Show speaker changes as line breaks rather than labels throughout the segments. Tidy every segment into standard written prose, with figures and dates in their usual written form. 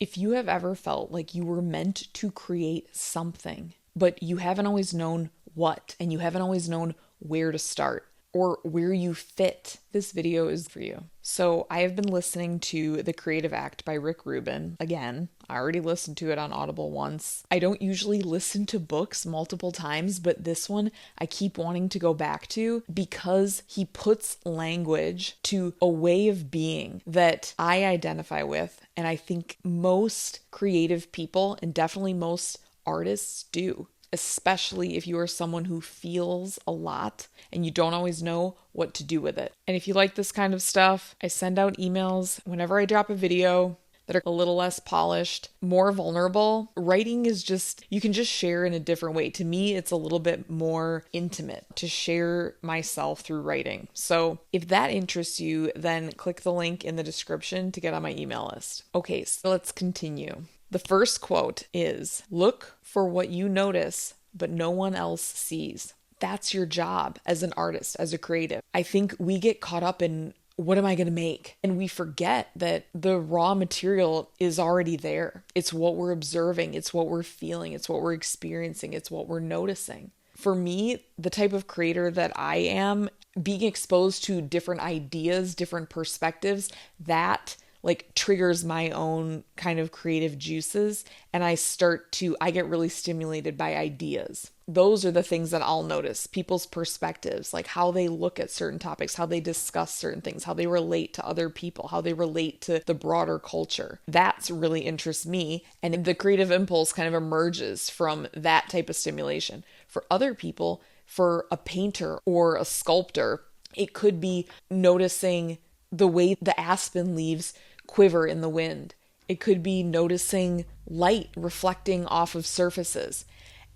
If you have ever felt like you were meant to create something, but you haven't always known what, and you haven't always known where to start or where you fit, this video is for you. So I have been listening to The Creative Act by Rick Rubin. Again, I already listened to it on Audible once. I don't usually listen to books multiple times, but this one I keep wanting to go back to because he puts language to a way of being that I identify with, and I think most creative people and definitely most artists do, especially if you are someone who feels a lot and you don't always know what to do with it. And if you like this kind of stuff, I send out emails whenever I drop a video that are a little less polished, more vulnerable. Writing is just, you can just share in a different way. To me, it's a little bit more intimate to share myself through writing. So if that interests you, then click the link in the description to get on my email list. Okay, so let's continue. The first quote is, "Look for what you notice, but no one else sees." That's your job as an artist, as a creative. I think we get caught up in, what am I going to make? And we forget that the raw material is already there. It's what we're observing. It's what we're feeling. It's what we're experiencing. It's what we're noticing. For me, the type of creator that I am, being exposed to different ideas, different perspectives, that triggers my own kind of creative juices, and I get really stimulated by ideas. Those are the things that I'll notice, people's perspectives, like how they look at certain topics, how they discuss certain things, how they relate to other people, how they relate to the broader culture. That's really interests me, and the creative impulse kind of emerges from that type of stimulation. For other people, for a painter or a sculptor, it could be noticing the way the aspen leaves quiver in the wind. It could be noticing light reflecting off of surfaces.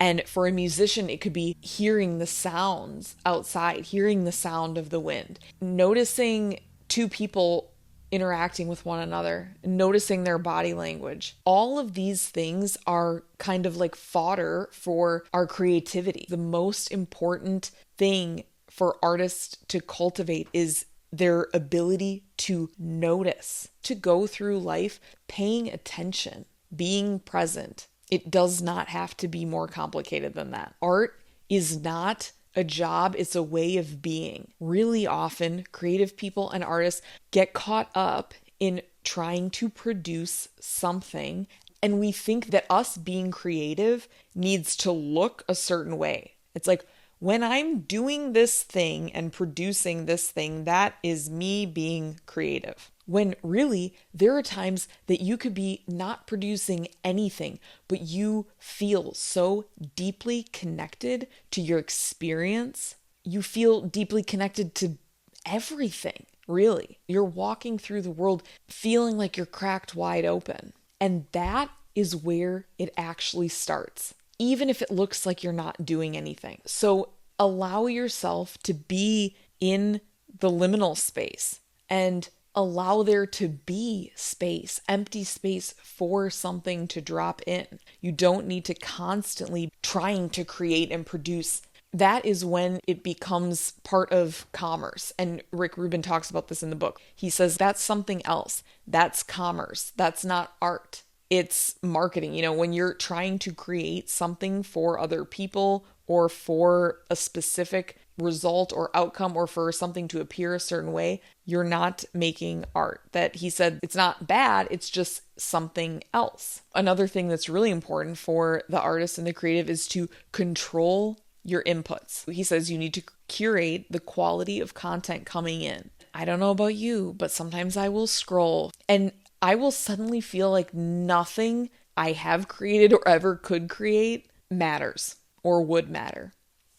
And for a musician, it could be hearing the sounds outside, hearing the sound of the wind, noticing two people interacting with one another, noticing their body language. All of these things are kind of like fodder for our creativity. The most important thing for artists to cultivate is their ability to notice, to go through life paying attention, being present. It does not have to be more complicated than that. Art is not a job, it's a way of being. Really often, creative people and artists get caught up in trying to produce something, and we think that us being creative needs to look a certain way. It's like, when I'm doing this thing and producing this thing, that is me being creative. When really, there are times that you could be not producing anything, but you feel so deeply connected to your experience. You feel deeply connected to everything, really. You're walking through the world feeling like you're cracked wide open. And that is where it actually starts, even if it looks like you're not doing anything. So allow yourself to be in the liminal space and allow there to be space, empty space for something to drop in. You don't need to constantly trying to create and produce. That is when it becomes part of commerce. And Rick Rubin talks about this in the book. He says that's something else. That's commerce. That's not art. It's marketing. When you're trying to create something for other people or for a specific result or outcome or for something to appear a certain way, you're not making art. That he said, it's not bad, it's just something else. Another thing that's really important for the artist and the creative is to control your inputs. He says you need to curate the quality of content coming in. I don't know about you, but sometimes I will scroll and I will suddenly feel like nothing I have created or ever could create matters or would matter.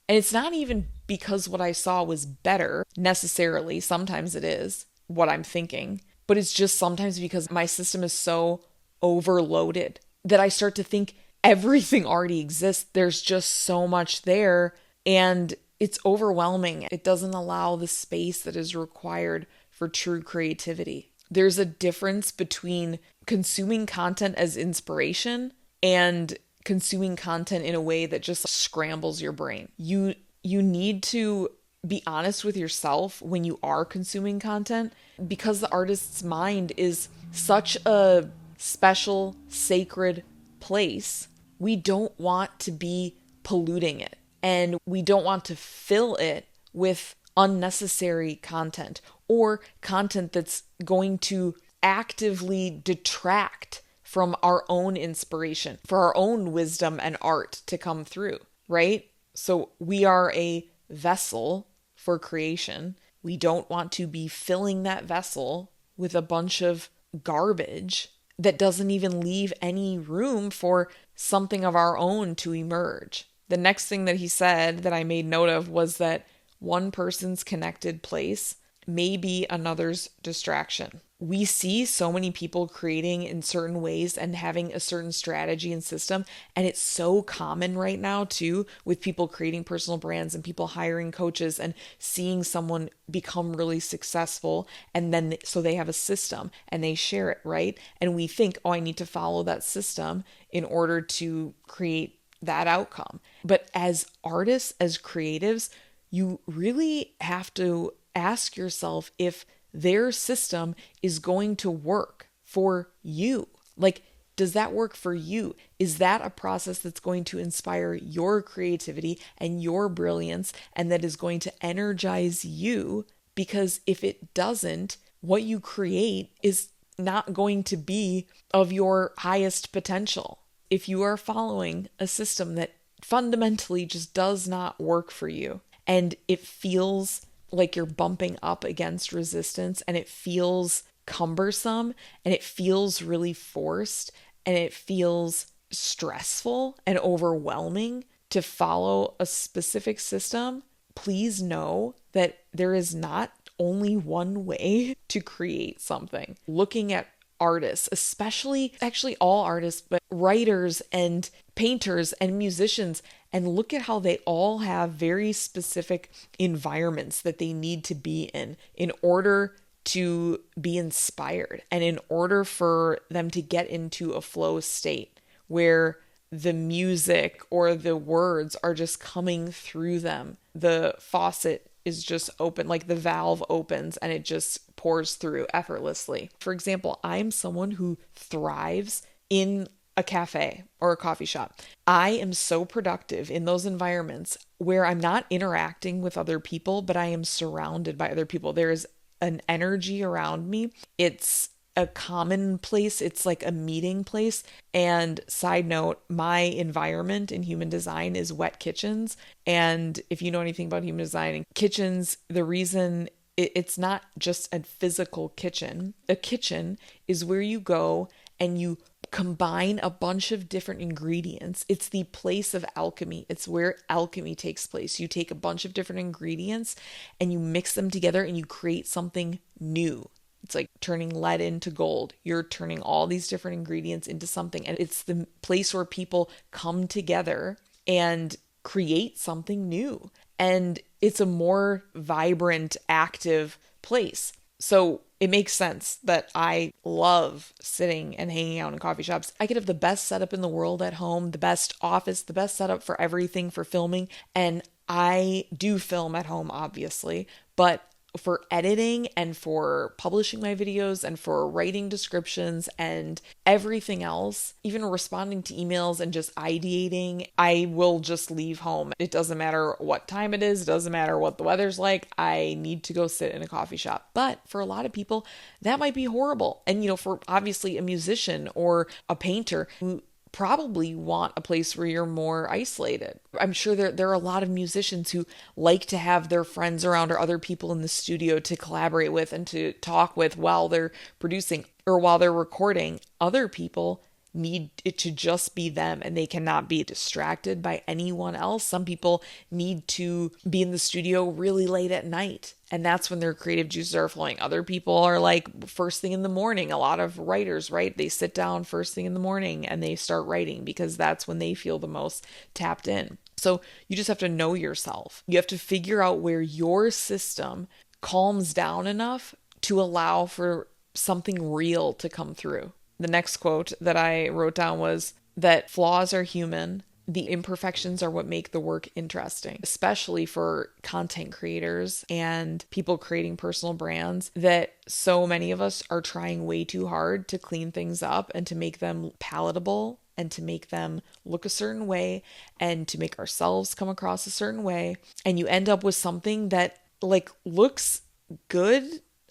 And it's not even because what I saw was better necessarily. Sometimes it is what I'm thinking, but it's just sometimes because my system is so overloaded that I start to think everything already exists. There's just so much there and it's overwhelming. It doesn't allow the space that is required for true creativity. There's a difference between consuming content as inspiration and consuming content in a way that just scrambles your brain. You need to be honest with yourself when you are consuming content, because the artist's mind is such a special, sacred place, we don't want to be polluting it. And we don't want to fill it with unnecessary content or content that's going to actively detract from our own inspiration, for our own wisdom and art to come through, right? So we are a vessel for creation. We don't want to be filling that vessel with a bunch of garbage that doesn't even leave any room for something of our own to emerge. The next thing that he said that I made note of was that one person's connected place may be another's distraction. We see so many people creating in certain ways and having a certain strategy and system. And it's so common right now too, with people creating personal brands and people hiring coaches and seeing someone become really successful. And then so they have a system and they share it, right? And we think, oh, I need to follow that system in order to create that outcome. But as artists, as creatives, you really have to ask yourself if their system is going to work for you. Like, does that work for you? Is that a process that's going to inspire your creativity and your brilliance and that is going to energize you? Because if it doesn't, what you create is not going to be of your highest potential. If you are following a system that fundamentally just does not work for you and it feels like you're bumping up against resistance and it feels cumbersome and it feels really forced and it feels stressful and overwhelming to follow a specific system, please know that there is not only one way to create something. Looking at artists, especially actually all artists, but writers and painters and musicians, and look at how they all have very specific environments that they need to be in order to be inspired and in order for them to get into a flow state where the music or the words are just coming through them. The faucet is just open, like the valve opens and it just pours through effortlessly. For example, I'm someone who thrives in a cafe or a coffee shop. I am so productive in those environments where I'm not interacting with other people, but I am surrounded by other people. There is an energy around me. It's a common place. It's like a meeting place. And side note, my environment in human design is wet kitchens. And if you know anything about human design and kitchens, the reason it's not just a physical kitchen. A kitchen is where you go and you combine a bunch of different ingredients. It's the place of alchemy. It's where alchemy takes place. You take a bunch of different ingredients and you mix them together and you create something new. It's like turning lead into gold. You're turning all these different ingredients into something. And it's the place where people come together and create something new. And it's a more vibrant, active place. So it makes sense that I love sitting and hanging out in coffee shops. I could have the best setup in the world at home, the best office, the best setup for everything, for filming. And I do film at home, obviously, but for editing and for publishing my videos and for writing descriptions and everything else, even responding to emails and just ideating, I will just leave home. It doesn't matter what time it is. It doesn't matter what the weather's like. I need to go sit in a coffee shop. But for a lot of people, that might be horrible. And, you know, for obviously a musician or a painter who probably want a place where you're more isolated. I'm sure there are a lot of musicians who like to have their friends around or other people in the studio to collaborate with and to talk with while they're producing or while they're recording. Other people need it to just be them and they cannot be distracted by anyone else. Some people need to be in the studio really late at night, and that's when their creative juices are flowing. Other people are like first thing in the morning. A lot of writers, right? They sit down first thing in the morning and they start writing because that's when they feel the most tapped in. So you just have to know yourself. You have to figure out where your system calms down enough to allow for something real to come through. The next quote that I wrote down was that flaws are human the imperfections are what make the work interesting, especially for content creators and people creating personal brands, that so many of us are trying way too hard to clean things up and to make them palatable and to make them look a certain way and to make ourselves come across a certain way. And you end up with something that like looks good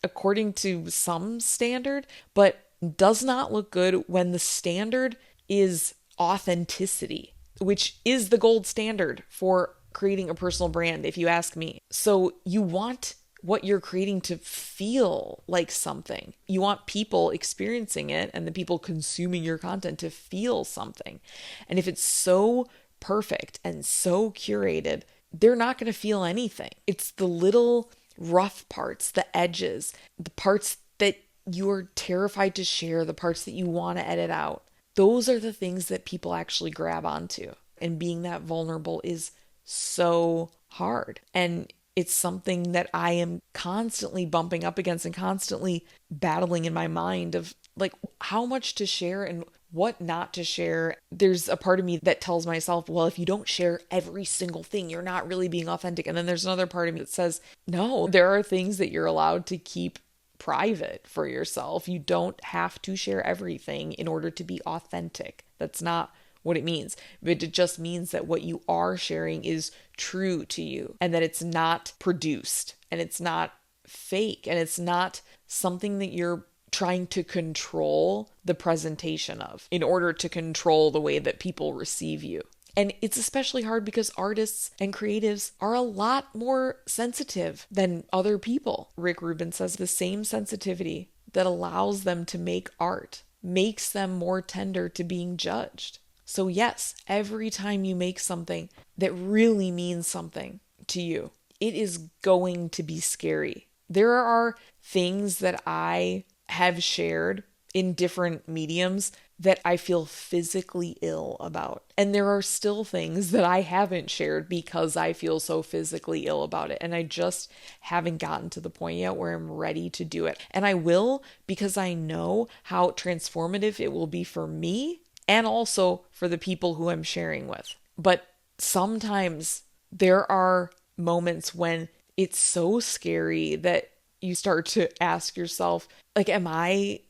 according to some standard, but does not look good when the standard is authenticity, which is the gold standard for creating a personal brand, if you ask me. So you want what you're creating to feel like something. You want people experiencing it and the people consuming your content to feel something. And if it's so perfect and so curated, they're not going to feel anything. It's the little rough parts, the edges, the parts that you're terrified to share, the parts that you want to edit out. Those are the things that people actually grab onto. And being that vulnerable is so hard. And it's something that I am constantly bumping up against and constantly battling in my mind of like how much to share and what not to share. There's a part of me that tells myself, well, if you don't share every single thing, you're not really being authentic. And then there's another part of me that says, no, there are things that you're allowed to keep private for yourself. You don't have to share everything in order to be authentic. That's not what it means. But it just means that what you are sharing is true to you and that it's not produced and it's not fake and it's not something that you're trying to control the presentation of in order to control the way that people receive you. And it's especially hard because artists and creatives are a lot more sensitive than other people. Rick Rubin says the same sensitivity that allows them to make art makes them more tender to being judged. So yes, every time you make something that really means something to you, it is going to be scary. There are things that I have shared in different mediums that I feel physically ill about. And there are still things that I haven't shared because I feel so physically ill about it. And I just haven't gotten to the point yet where I'm ready to do it. And I will, because I know how transformative it will be for me and also for the people who I'm sharing with. But sometimes there are moments when it's so scary that you start to ask yourself, like, am I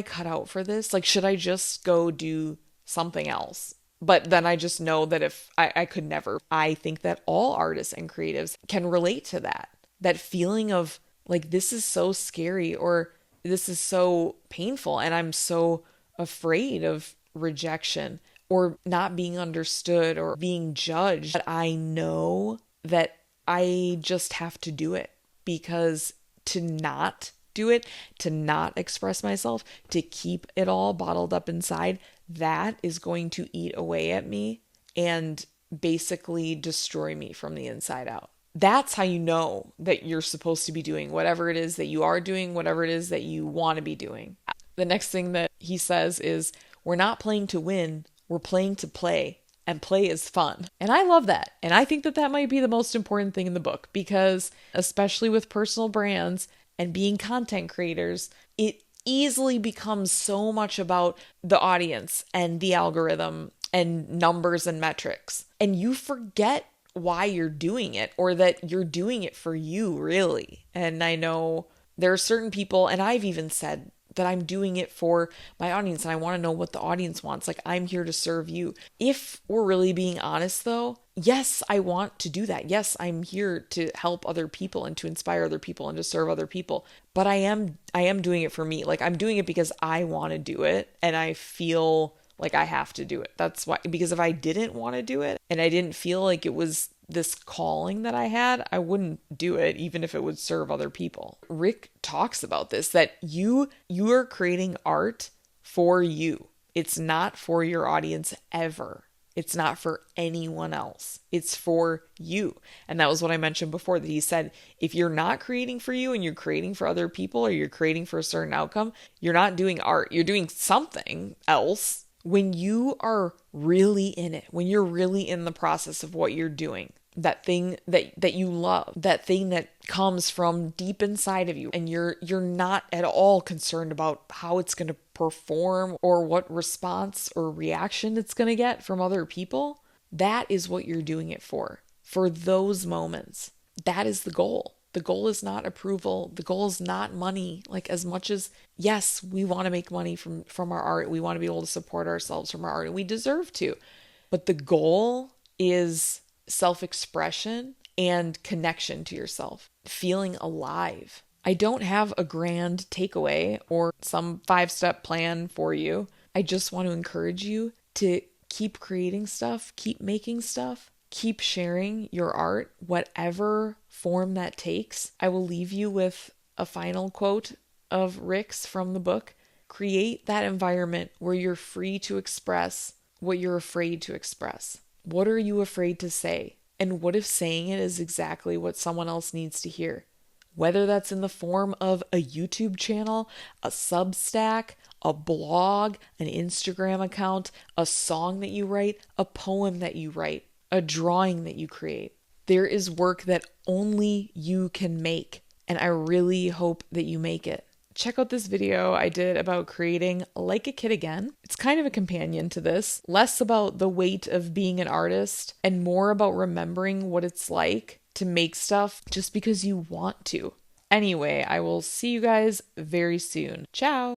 cut out for this? Like, should I just go do something else? But then I just know that if I could never. I think that all artists and creatives can relate to that feeling of like, this is so scary or this is so painful and I'm so afraid of rejection or not being understood or being judged. But I know that I just have to do it, because to not do it, to not express myself, to keep it all bottled up inside, that is going to eat away at me and basically destroy me from the inside out. That's how you know that you're supposed to be doing whatever it is that you are doing, whatever it is that you want to be doing. The next thing that he says is, we're not playing to win, we're playing to play. And play is fun. And I love that. And I think that that might be the most important thing in the book, because especially with personal brands and being content creators, it easily becomes so much about the audience and the algorithm and numbers and metrics. And you forget why you're doing it, or that you're doing it for you, really. And I know there are certain people, and I've even said that I'm doing it for my audience and I want to know what the audience wants. Like, I'm here to serve you. If we're really being honest though, yes, I want to do that. Yes, I'm here to help other people and to inspire other people and to serve other people. But I am doing it for me. Like, I'm doing it because I want to do it and I feel like I have to do it. That's why, because if I didn't want to do it and I didn't feel like it was this calling that I had, I wouldn't do it, even if it would serve other people. Rick talks about this, that you are creating art for you. It's not for your audience ever. It's not for anyone else. It's for you. And that was what I mentioned before, that he said, if you're not creating for you and you're creating for other people, or you're creating for a certain outcome, you're not doing art. You're doing something else. When you are really in it, when you're really in the process of what you're doing, that thing that you love, that thing that comes from deep inside of you, and you're not at all concerned about how it's going to perform or what response or reaction it's going to get from other people, That is what you're doing it for those moments. That is the goal. The goal is not approval. The goal is not money. Like, as much as, yes, we want to make money from our art. We want to be able to support ourselves from our art, and we deserve to. But the goal is self-expression and connection to yourself, feeling alive. I don't have a grand takeaway or some 5-step plan for you. I just want to encourage you to keep creating stuff, keep making stuff, keep sharing your art, whatever form that takes. I will leave you with a final quote of Rick's from the book. Create that environment where you're free to express what you're afraid to express. What are you afraid to say? And what if saying it is exactly what someone else needs to hear? Whether that's in the form of a YouTube channel, a Substack, a blog, an Instagram account, a song that you write, a poem that you write, a drawing that you create. There is work that only you can make, and I really hope that you make it. Check out this video I did about creating Like a Kid Again. It's kind of a companion to this, less about the weight of being an artist and more about remembering what it's like to make stuff just because you want to. Anyway, I will see you guys very soon. Ciao!